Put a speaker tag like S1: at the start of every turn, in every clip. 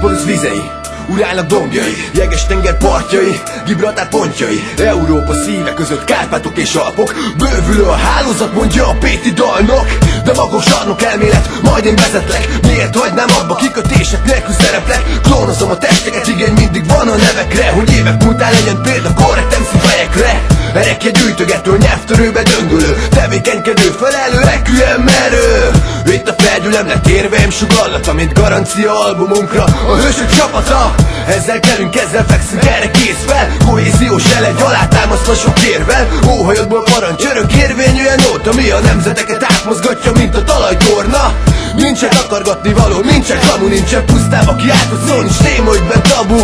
S1: Bosporusz vizei, urálnak dombjai, jeges tenger partjai, Gibraltár pontjai, Európa szíve között Kárpátok és Alpok. Bővülő a hálózat, mondja a Péti dalnok, de magok sarnok elmélet, majd én vezetlek. Miért hagynám abba, kikötések nélkül szereplek? Klónozom a testeket, igény mindig van a nevekre, hogy évek múltán legyen példa korrekt MC fejekre. Erekje gyűjtögető, nyelvtörőbe döngölő, tevékenykedő, felelő, requiem merő. Itt a felgyülemlet érveim sugallata, mint garancia albumunkra a hősök csapata. Ezzel kelünk, ezzel fekszünk, erre kész fel. Kohéziós elegy alátámasztva sok érvel. Óhajadból parancs, örök érvényűen óta, mi a nemzeteket átmozgatja, mint a talajtorna. Nincsen akargatni való, nincsen kamu, nincsen pusztába kiáltott szó, nincs téma, ügyben tabu.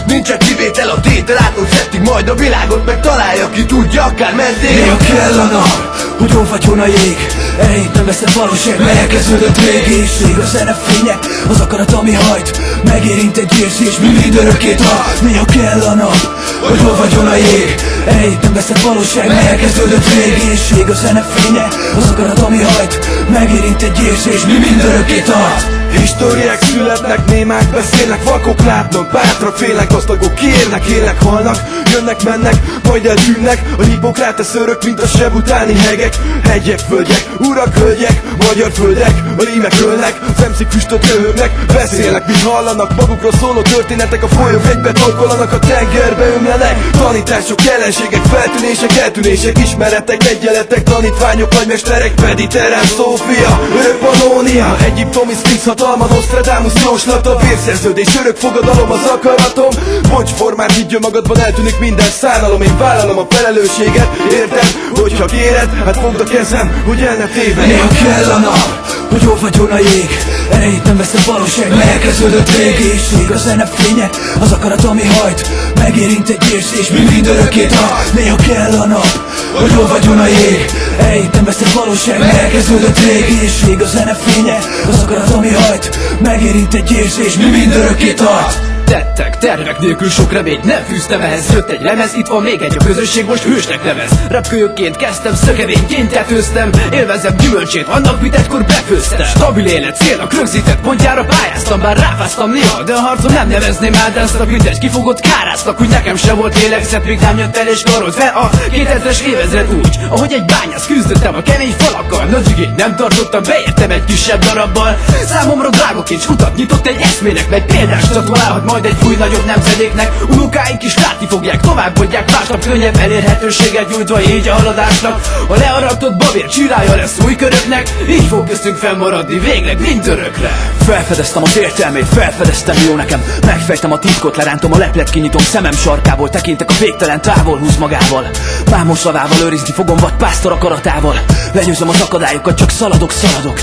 S1: Nincsen kivétel a tétel ától szettig, majd a világot megtalálja, ki tudja akár meddig.
S2: Néha kell a nap, hogy olvadjon a jég, erejét nem veszed valóság, melyek kezdődött végészség. A zene fénye, az akarat, ami hajt, megérint egy érzés, mi mind örökké tart. Néha kell a nap, hogy olvadjon a jég, erejét nem veszed valóság, melyek kezdődött végészség. A zene fénye, az akarat, ami hajt, megérint egy érzés, mi mind örökké tart.
S3: Históriák születnek, némák beszélnek, vakok látnak, bátrak félnek, gazdagok kérnek, élnek, halnak, jönnek, mennek, majd eltűnnek. A Hippokrates örök, mint a seb utáni hegek, hegyek, völgyek, urak, hölgyek, magyar földek, a rímek ölnek, az emszik füstöt röhögnek, beszélnek, mit hallanak, magukról szóló történetek, a folyók egybe torkolanak, a tengerbe ömlenek. Tanítások, jelenségek, feltűnések, eltűnések, ismeretek, egyeletek, tanítványok, nagymesterek, mediterrán Szófia, örök Pannónia, egyiptomi Sphinx, hatalma, Nostradamus jóslata, vérszerződés, örök fogadalom, az akaratom. Bocs formát, higgyön magadban, eltűnik minden szánalom, én vállalom a felelősséget, érted? Hogyha kéred, hát fogd a kezem, hogy el ne tévedj.
S2: Néha kell a nap, hogy olvadjon a jég, erejét nem veszed valóság, melyek kezdődött végészség. A zene fénye, az akarat, ami hajt, megérint egy érzés, mi mind örökké tart. Néha kell a nap, hogy olvadjon a jég, erejét nem veszed valóság, melyek kezdődött végészség. A zene fénye, az akarat, ami hajt, megérint egy érzés, mi mind örökké tart.
S4: Tettek, tervek nélkül sok reményt nem fűztem ehhez. Jött egy lemez, itt van még egy, a közösség most hősnek nevez. Rapkölyökként kezdtem, szökevényként tetőztem, élvezem gyümölcsét, annak mit egykor befőztem. Stabil élet, célnak rögzített pontjára pályáztam, bár ráfáztam néha, de a harcom nem nevezném áldáztak, mint egy kifogott káráztak, hogy nekem se volt lélegzet, míg nem jött el és karolt fel a 2000-es évezred úgy, ahogy egy bányász küzdöttem a kemény falakkal. Nagy igényt nem tartottam, beértem egy kisebb darabbal. Számomra drága kincs, utat nyitott egy eszmének, mely példás csatolálhat majd egy új nagyobb nemzedéknek. Unokáink is látni fogják, továbbadják másnap, könnyebb elérhetőséget nyújtva így a haladásnak. A learatott babér csirája lesz új köröknek, így fog köztünk fennmaradni végleg mindörökre.
S2: Felfedeztem az értelmét, felfedeztem jó nekem, megfejtem a titkot, lerántom a leplet, kinyitom szemem sarkából, tekintek a végtelen távol, húz magával. Mámos szavával őrizni fogom vadpásztor akaratával, lenyőzöm az akadályokat, csak szaladok, szaladok.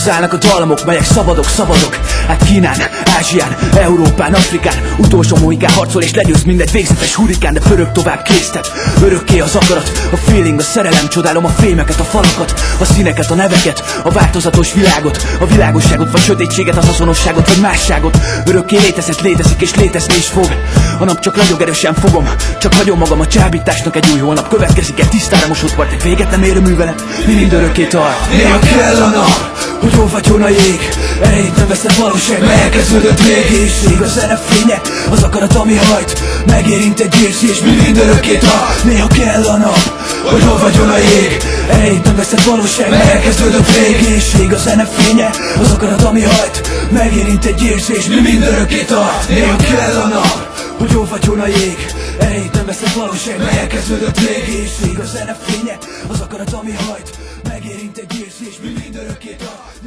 S2: Szállnak a dallamok, melyek szabadok, szabadok. Hát Kínán, Ázsián, Európán, Afrikán, utolsó mohikán harcol és legyőz mindegy végzetes hurikán, de pörög tovább késztet. Örökké az akarat, a feeling, a szerelem, csodálom a fémeket, a falakat, a színeket, a neveket, a változatos világot, a világosságot, vagy sötétséget, az azonosságot, vagy másságot. Örökké létezett, létezik és létezni is fog. A nap csak ragyog, erősen fogom, csak hagyom magam a csábításnak, egy új holnap következik, egy tisztára mosott part, egy véget nem érő művelet, mi mind örökké tart. Néha kell a nap, hogy olvadjon a jég, erejét nem veszed valóság, melyek kezdődött végészség. A zene fénye, az akarat, ami hajt, megérint egy érzés, mi mind örökké tart. Néha kell a nap, hogy olvadjon a jég, erejét nem veszed valóság, melyek kezdődött végészség. A zene fénye, az akarat, ami hajt, megérint egy érzés, mi mind örökké tart. Néha kell a nap, hogy olvadjon a jég, erejét nem veszed valóság, melyek kezdődött végészség. A zene fénye, az akarat, ami hajt, megérint egy érzés, mi mind örökké tart.